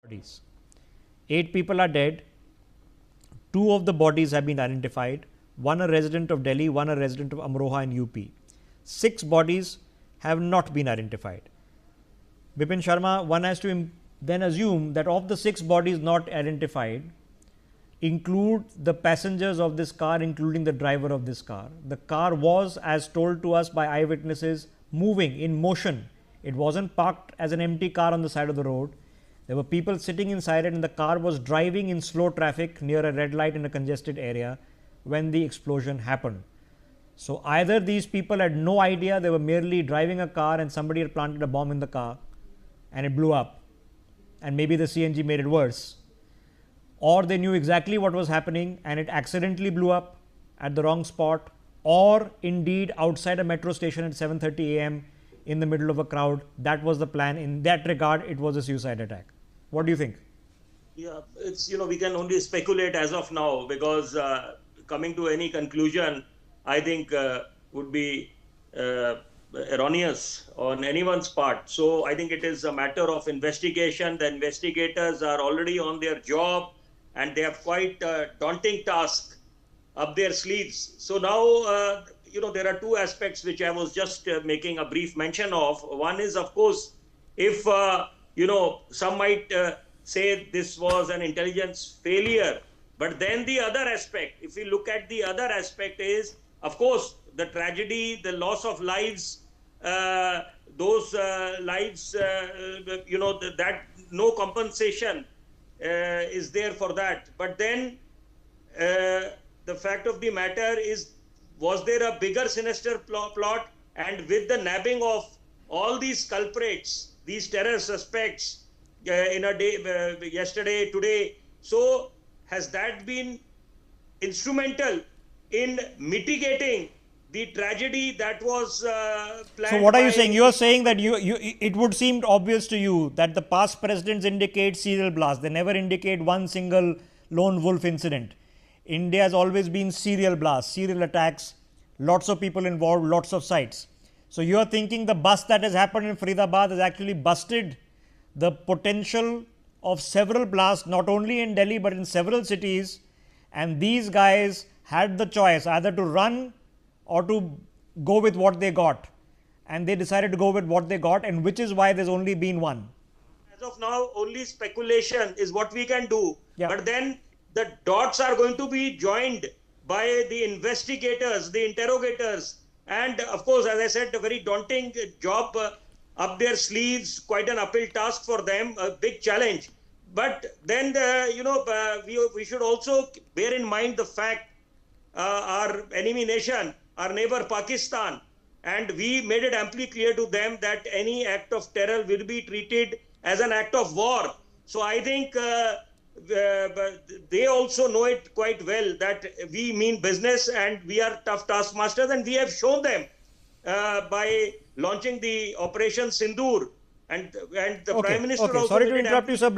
bodies. 8 people are dead. 2 of the bodies have been identified. 1 a resident of Delhi, 1 a resident of Amroha in UP. 6 bodies have not been identified. Bipin Sharma, one has to then assume that of the 6 bodies not identified, include the passengers of this car, including the driver of this car. The car was, as told to us by eyewitnesses, moving in motion. It wasn't parked as an empty car on the side of the road. There were people sitting inside it, and the car was driving in slow traffic near a red light in a congested area when the explosion happened. So either these people had no idea, they were merely driving a car and somebody had planted a bomb in the car and it blew up, and maybe the CNG made it worse, or they knew exactly what was happening and it accidentally blew up at the wrong spot, or indeed outside a metro station at 7:30 a.m. in the middle of a crowd. That was the plan. In that regard, it was a suicide attack. What do you think? Yeah, it's, we can only speculate as of now, because coming to any conclusion, I think would be erroneous on anyone's part. So I think it is a matter of investigation. The investigators are already on their job and they have quite a daunting task up their sleeves. So now, there are 2 aspects which I was just making a brief mention of. One is, of course, if, some might say this was an intelligence failure. But then the other aspect, if we look at the other aspect, is, of course, the tragedy, the loss of lives, those lives, that no compensation is there for that. But then the fact of the matter is, was there a bigger sinister plot? And with the nabbing of all these culprits, these terror suspects in a day, yesterday, today, so has that been instrumental in mitigating the tragedy that was planned? So what are you saying? You are saying that it would seem obvious to you that the past presidents indicate serial blasts. They never indicate one single lone wolf incident. India has always been serial blasts, serial attacks, lots of people involved, lots of sites. So you are thinking the bust that has happened in Faridabad has actually busted the potential of several blasts, not only in Delhi but in several cities, and these guys had the choice either to run or to go with what they got, and they decided to go with what they got, and which is why there's only been one. As of now, only speculation is what we can do. Yeah. But then the dots are going to be joined by the investigators, the interrogators, and of course, as I said, a very daunting job up their sleeves, quite an uphill task for them, a big challenge. But then, we should also bear in mind the fact our enemy nation, our neighbor Pakistan, and we made it amply clear to them that any act of terror will be treated as an act of war. So I think they also know it quite well that we mean business and we are tough taskmasters, and we have shown them by launching the Operation Sindoor, and the Prime Minister also. Sorry to interrupt you, sir.